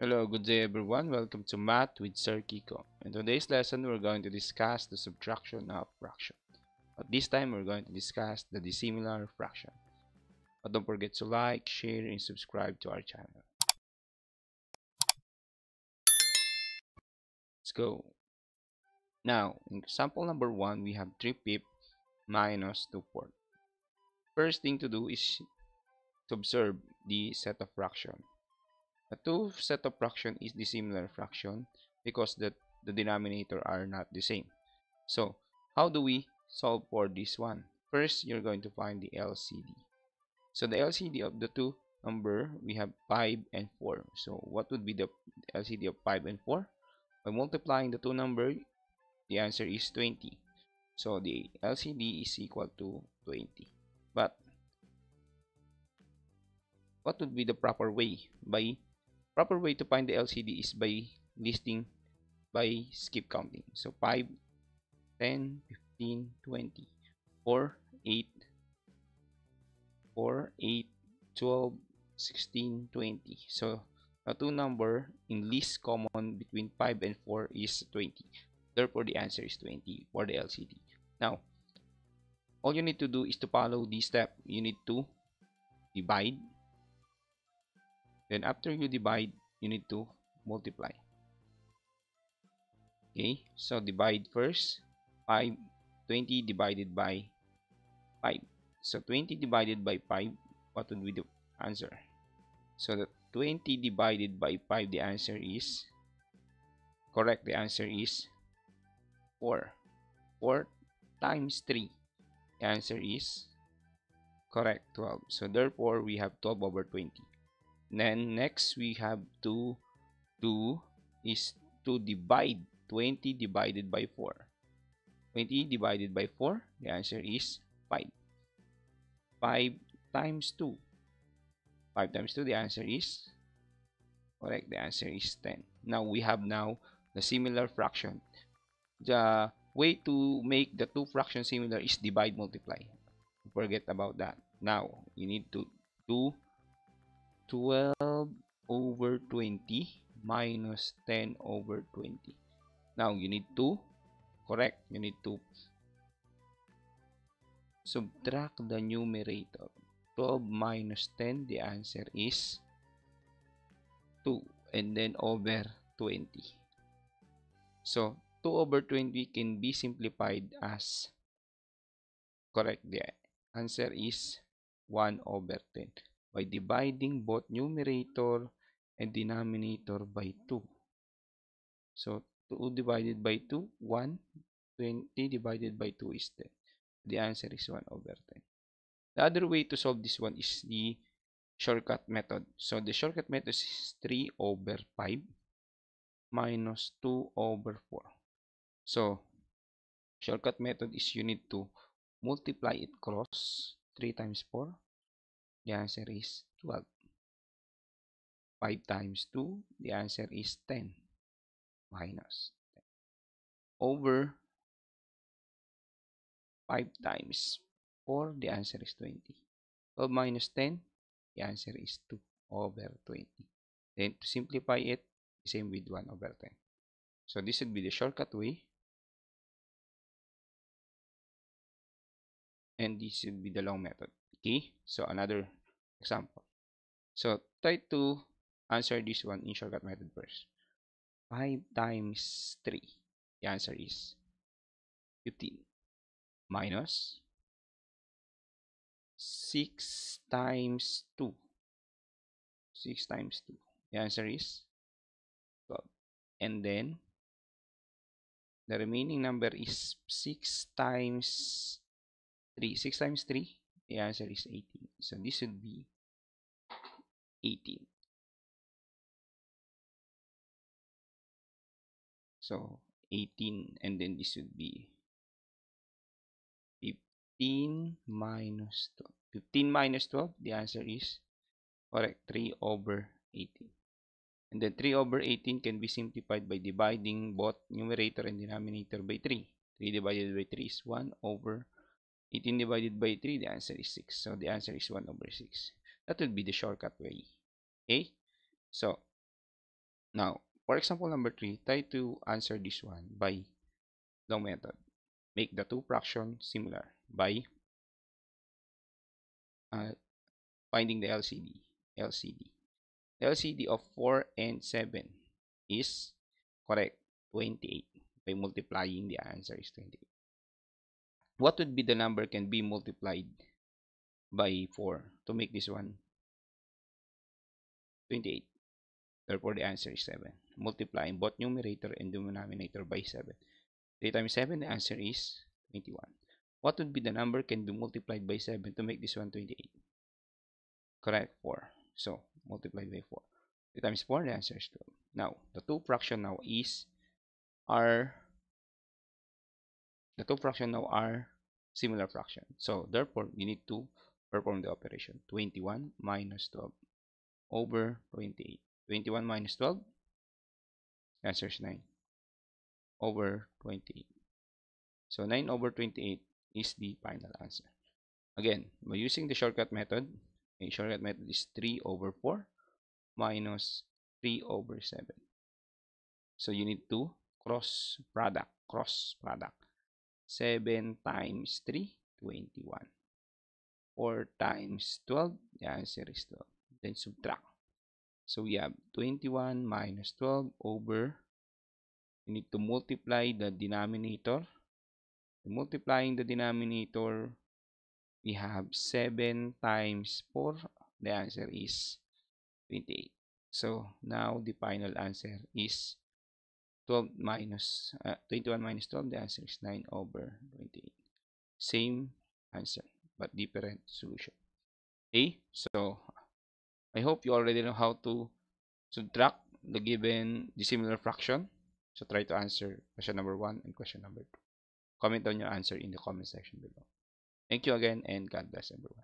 Hello, good day everyone. Welcome to Math with Sir Kiko. In today's lesson, we're going to discuss the subtraction of fraction. But this time, we're going to discuss the dissimilar fraction. But don't forget to like, share, and subscribe to our channel. Let's go. Now, in example number 1, we have 3/5 minus 2/4. First thing to do is to observe the set of fraction. The two set of fraction is dissimilar fraction because the denominator are not the same. So, how do we solve for this one? First, you're going to find the LCD. So, the LCD of the two number, we have 5 and 4. So, what would be the LCD of 5 and 4? By multiplying the two number, the answer is 20. So, the LCD is equal to 20. But, what would be the proper way? Proper way to find the LCD is by listing by skip counting. So, 5, 10, 15, 20. 4, 8, 4, 8, 12, 16, 20. So, the two number in least common between 5 and 4 is 20. Therefore, the answer is 20 for the LCD. Now, all you need to do is to follow this step. You need to divide. Then after you divide, you need to multiply. Okay, so divide first. 5, 20 divided by 5. So 20 divided by 5, what would be the answer? So the 20 divided by 5, the answer is correct. The answer is 4. 4 times 3. The answer is correct, 12. So therefore, we have 12 over 20. Then next, we have to do is to divide 20 divided by 4. 20 divided by 4, the answer is 5. 5 times 2. 5 times 2, the answer is correct. The answer is 10. Now, we have now the similar fraction. The way to make the two fractions similar is divide, multiply. Forget about that. Now, you need to do 12 over 20 minus 10 over 20. Now, you need to correct. You need to subtract the numerator. 12 minus 10, the answer is 2. And then over 20. So, 2 over 20 can be simplified as correct. The answer is 1 over 10 by dividing both numerator and denominator by 2. So, 2 divided by 2, 1. 20 divided by 2 is 10. The answer is 1 over 10. The other way to solve this one is the shortcut method. So, the shortcut method is 3 over 5 minus 2 over 4. So, shortcut method is you need to multiply it cross 3 times 4. The answer is 12. 5 times 2. The answer is 10 minus 10 over 5 times 4. The answer is 20. 12 minus 10. The answer is 2 over 20. Then to simplify it, same with 1 over 10. So this would be the shortcut way. And this would be the long method. Okay, so another example. So try to answer this one in shortcut method first. 5 times 3. The answer is 15 minus 6 times 2. 6 times 2. The answer is 12. And then the remaining number is 6 times 3. 6 times 3. The answer is 18. So this would be 18. So 18, and then this would be 15 minus 12. 15 minus 12, the answer is correct, 3 over 18. And then 3 over 18 can be simplified by dividing both numerator and denominator by 3. 3 divided by 3 is 1 over 18 divided by 3, the answer is 6. So the answer is 1 over 6. That would be the shortcut way. Okay? So, Now, for example number 3, try to answer this one by long method. Make the two fractions similar by uh, finding the LCD. LCD. The LCD of 4 and 7 is correct, 28. By multiplying, the answer is 28. What would be the number can be multiplied by 4 to make this one 28? Therefore, the answer is 7. Multiplying both numerator and denominator by 7. 3 times 7, the answer is 21. What would be the number can be multiplied by 7 to make this one 28? Correct, 4. So, multiplied by 4. 3 times 4, the answer is 12. Now, the two fraction now are similar fraction. So, therefore, we need to perform the operation. 21 minus 12 over 28. 21 minus 12, answer is 9 over 28. So 9 over 28 is the final answer. Again, by using the shortcut method, the shortcut method is 3 over 4 minus 3 over 7. So you need to cross product. 7 times 3, 21. 4 times 12, the answer is 12. Then subtract. So we have 21 minus 12 over, you need to multiply the denominator. Multiplying the denominator, we have 7 times 4. The answer is 28. So now the final answer is 21 minus 12. The answer is 9 over 28. Same answer, but different solution. Okay, so I hope you already know how to subtract the given dissimilar fraction. So try to answer question number 1 and question number 2. Comment on your answer in the comment section below. Thank you again, and God bless everyone.